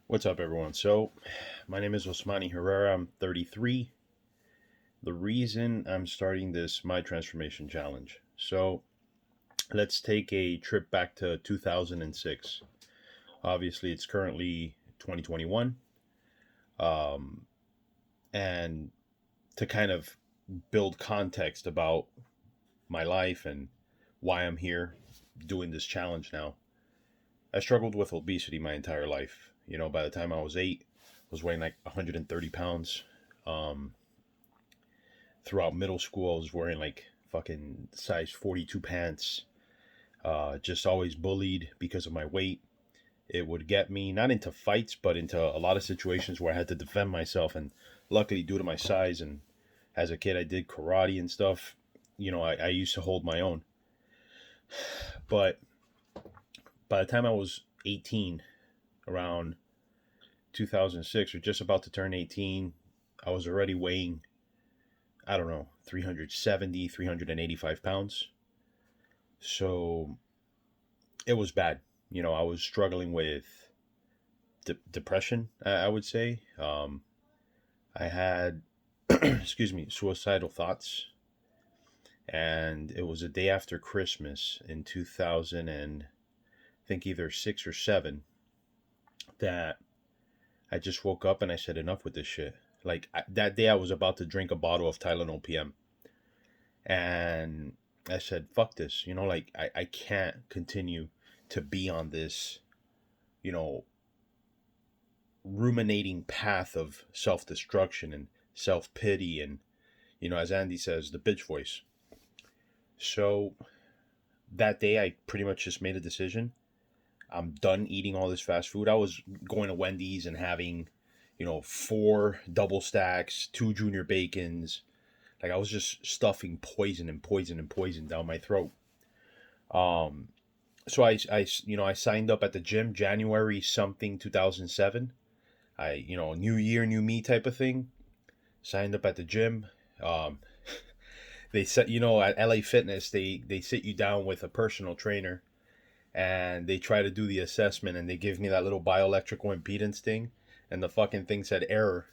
What's up, everyone? So, my name is Osmany Herrera. I'm 33. The reason I'm starting this My Transformation Challenge. So, let's take a trip back to 2006. Obviously, it's currently 2021. Um, and to kind of build context about my life and why I'm here doing this challenge now, I struggled with obesity my entire life. By the time I was 8, I was weighing like 130 pounds. Um, Throughout middle school, I was wearing like fucking size 42 pants. Just always bullied because of my weight. It would get me not into fights, but into a lot of situations where I had to defend myself. And luckily, due to my size and as a kid, I did karate and stuff. I used to hold my own. But by the time I was 18, around 2006, or just about to turn 18, I was already weighing, I don't know, 370, 385 pounds. So it was bad. I was struggling with depression, I would say. I had, excuse me, suicidal thoughts. And it was a day after Christmas in 2000 and I think either 6 or 7 that I just woke up and I said, enough with this shit. Like that day I was about to drink a bottle of Tylenol PM. And I said, fuck this. Like I can't continue to be on this, you know, ruminating path of self destruction and self pity and, as Andy says, the bitch voice. So that day, I pretty much just made a decision. I'm done eating all this fast food. I was going to Wendy's and having, 4 double stacks, 2 junior bacons. Like I was just stuffing poison and poison and poison down my throat. Um, so I signed up at the gym January something 2007. New year, new me type of thing. Signed up at the gym. Um, they set, at LA Fitness, they sit you down with a personal trainer and they try to do the assessment and they give me that little bioelectrical impedance thing. And the fucking thing said error.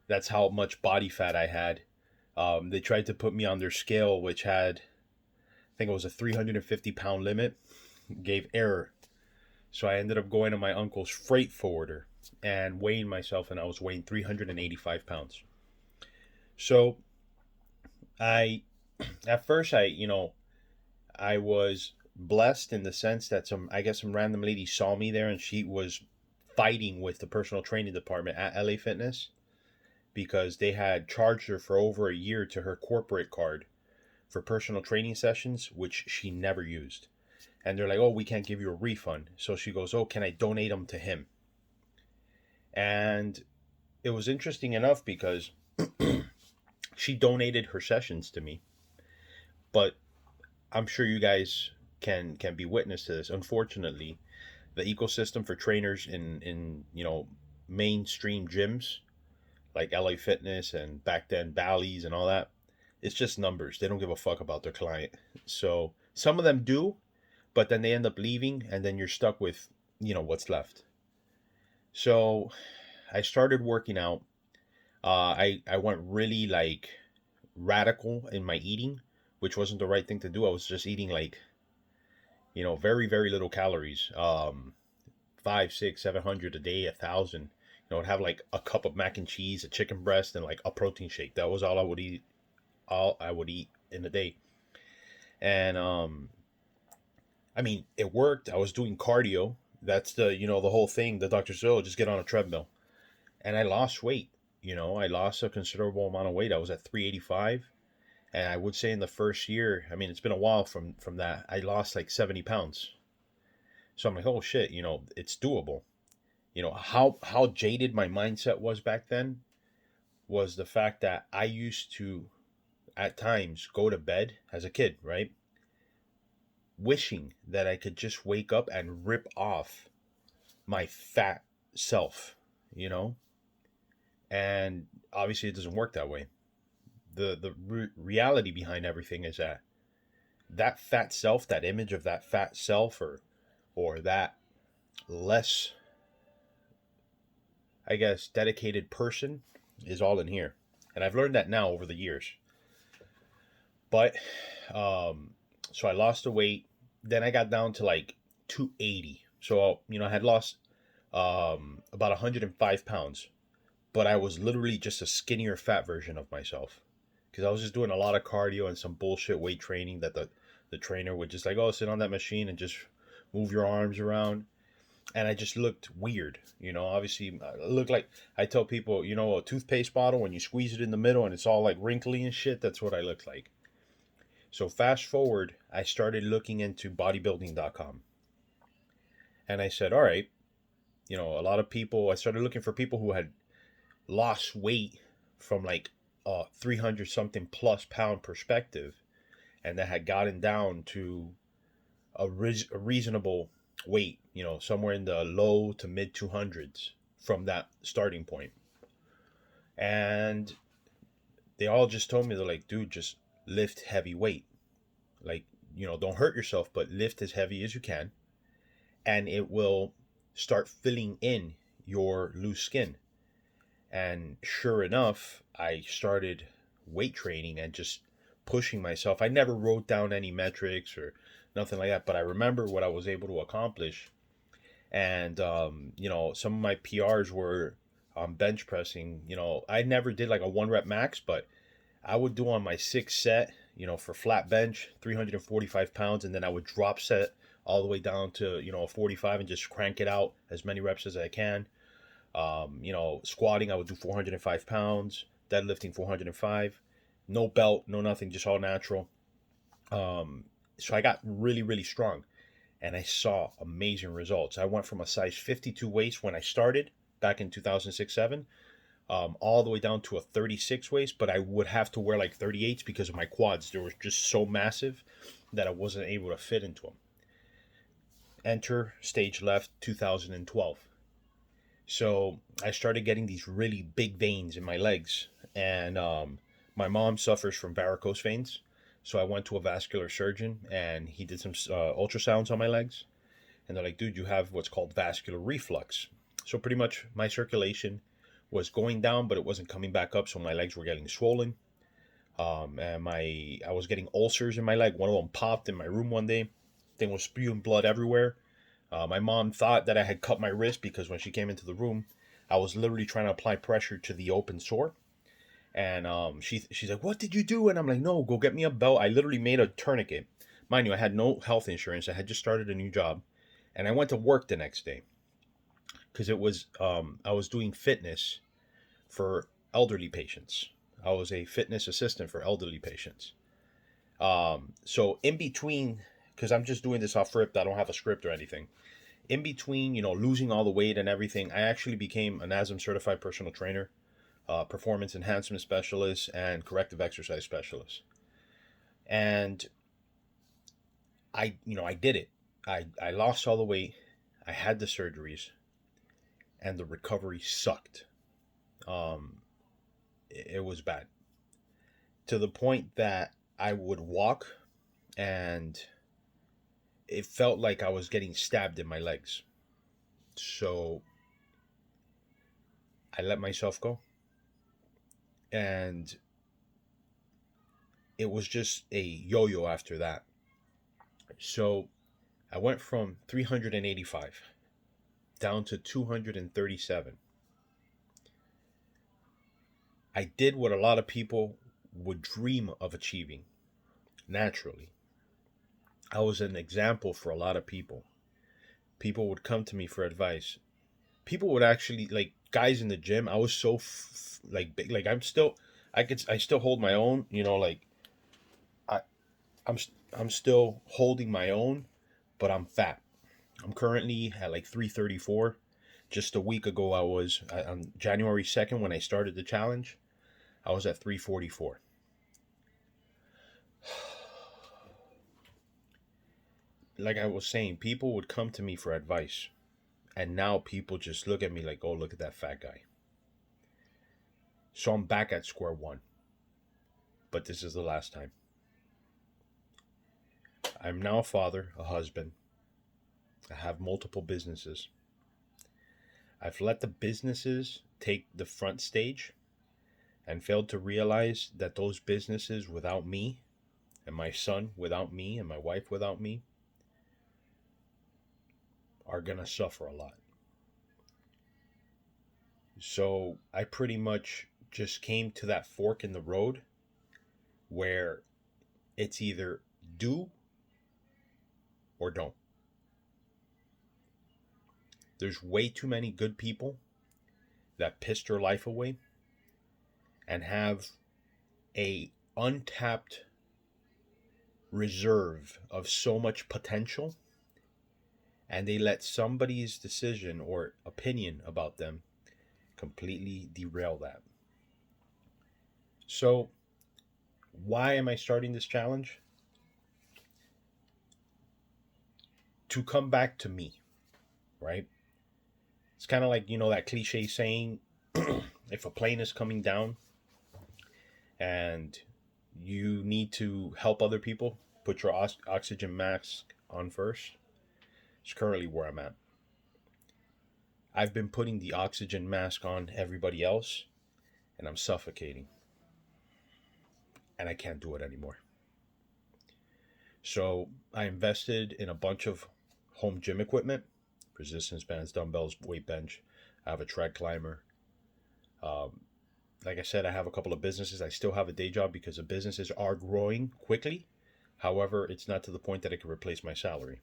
That's how much body fat I had. They tried to put me on their scale, which had, I think it was a 350-pound limit, gave error. So I ended up going to my uncle's freight forwarder and weighing myself, and I was weighing 385 pounds. So I, at first, I was blessed in the sense that I guess some random lady saw me there and she was fighting with the personal training department at LA Fitness because they had charged her for over a year to her corporate card for personal training sessions, which she never used. And they're like, oh, we can't give you a refund. So she goes, oh, can I donate them to him? And it was interesting enough because she donated her sessions to me. But I'm sure you guys can be witness to this. Unfortunately, the ecosystem for trainers in mainstream gyms like LA Fitness and back then Bally's and all that, it's just numbers. They don't give a fuck about their client. So some of them do, but then they end up leaving, and then you're stuck with what's left. So I started working out. I went really like radical in my eating, which wasn't the right thing to do. I was just eating like very very little calories. Five, six, 700 a day, 1,000. I'd have like a cup of mac and cheese, a chicken breast, and like a protein shake. That was all I would eat. All I would eat in a day. And I mean, it worked. I was doing cardio. That's the whole thing. The doctor said, "Oh, just get on a treadmill." And I lost weight. I lost a considerable amount of weight. I was at 385, and I would say in the first year, I mean, it's been a while from that. I lost like 70 pounds. So I'm like, oh shit, it's doable. How jaded my mindset was back then was the fact that I used to at times go to bed as a kid, right? Wishing that I could just wake up and rip off my fat self, you know? And obviously it doesn't work that way. The reality behind everything is that that fat self, that image of that fat self or that less I guess, dedicated person is all in here. And I've learned that now over the years. But, um, so I lost the weight. Then I got down to like 280. So, I had lost about 105 pounds. But I was literally just a skinnier, fat version of myself. Because I was just doing a lot of cardio and some bullshit weight training that the trainer would just like, oh, sit on that machine and just move your arms around. And I just looked weird. Obviously, I looked like, I tell people, a toothpaste bottle, when you squeeze it in the middle and it's all like wrinkly and shit, that's what I looked like. So fast forward, I started looking into bodybuilding.com. And I said, all right, a lot of people, I started looking for people who had lost weight from like 300 something plus pound perspective, and that had gotten down to a reasonable weight, somewhere in the low to mid 200s from that starting point. And they all just told me, they're like, dude, just lift heavy weight. Like, don't hurt yourself, but lift as heavy as you can, and it will start filling in your loose skin. And sure enough, I started weight training and just pushing myself. I never wrote down any metrics or nothing like that, but I remember what I was able to accomplish. And, some of my PRs were bench pressing. I never did like a 1 rep max, but I would do on my 6th set, for flat bench, 345 pounds. And then I would drop set all the way down to, a 45 and just crank it out as many reps as I can. Squatting, I would do 405 pounds, deadlifting 405, no belt, no nothing, just all natural. So I got really, really strong, and I saw amazing results. I went from a size 52 waist when I started back in 2006-7, all the way down to a 36 waist, but I would have to wear like 38s because of my quads. They were just so massive that I wasn't able to fit into them. Enter stage left 2012. So I started getting these really big veins in my legs, and my mom suffers from varicose veins. So I went to a vascular surgeon, and he did some ultrasounds on my legs, and they're like, dude, you have what's called vascular reflux. So pretty much my circulation was going down, but it wasn't coming back up, so my legs were getting swollen. And I was getting ulcers in my leg. One of them popped in my room one day. Thing was spewing blood everywhere. My mom thought that I had cut my wrist because when she came into the room, I was literally trying to apply pressure to the open sore. And she's like, what did you do? And I'm like, no, go get me a belt. I literally made a tourniquet. Mind you, I had no health insurance. I had just started a new job. And I went to work the next day because it was I was doing fitness for elderly patients. I was a fitness assistant for elderly patients. So in between, because I'm just doing this off rip, I don't have a script or anything. In between, losing all the weight and everything, I actually became a NASM certified personal trainer, performance enhancement specialist, and corrective exercise specialist. And I did it. I lost all the weight. I had the surgeries, and the recovery sucked. It was bad to the point that I would walk, and it felt like I was getting stabbed in my legs. So I let myself go. And it was just a yo-yo after that. So I went from 385 down to 237. I did what a lot of people would dream of achieving naturally. I was an example for a lot of people. People would come to me for advice. People would actually, like guys in the gym, I was so like big, like I still hold my own, like I I'm I'm still holding my own, but I'm fat. I'm currently at like 334. Just a week ago, I was on January 2nd when I started the challenge, I was at 344. Like I was saying, people would come to me for advice, and now people just look at me like, oh, look at that fat guy. So I'm back at square one, but this is the last time. I'm now a father, a husband. I have multiple businesses. I've let the businesses take the front stage and failed to realize that those businesses without me, and my son without me, and my wife without me, are going to suffer a lot. So I pretty much just came to that fork in the road where it's either do or don't. There's way too many good people that pissed their life away and have a untapped reserve of so much potential, and they let somebody's decision or opinion about them completely derail that. So why am I starting this challenge? To come back to me, right? It's kind of like, that cliche saying, if a plane is coming down and you need to help other people, put your oxygen mask on first. It's currently where I'm at. I've been putting the oxygen mask on everybody else, and I'm suffocating. And I can't do it anymore. So I invested in a bunch of home gym equipment, resistance bands, dumbbells, weight bench. I have a tread climber. Like I said, I have a couple of businesses. I still have a day job because the businesses are growing quickly. However, it's not to the point that it can replace my salary.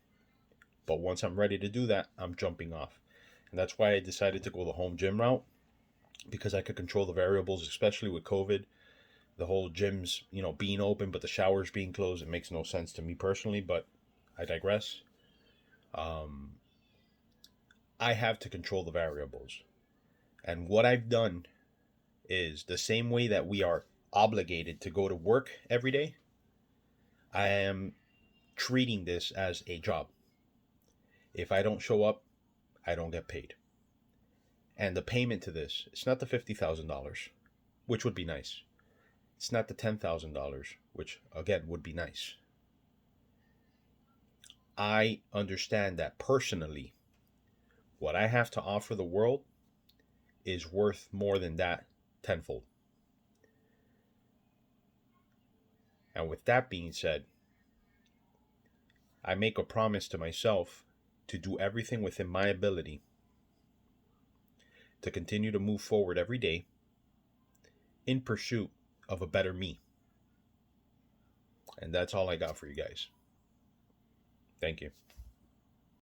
But once I'm ready to do that, I'm jumping off. And that's why I decided to go the home gym route, because I could control the variables, especially with COVID. The whole gyms, being open, but the showers being closed, it makes no sense to me personally, but I digress. I have to control the variables. And what I've done is the same way that we are obligated to go to work every day, I am treating this as a job. If I don't show up, I don't get paid. And the payment to this, it's not the $50,000, which would be nice. It's not the $10,000, which again would be nice. I understand that personally, what I have to offer the world is worth more than that tenfold. And with that being said, I make a promise to myself to do everything within my ability to continue to move forward every day in pursuit of a better me. And that's all I got for you guys. Thank you.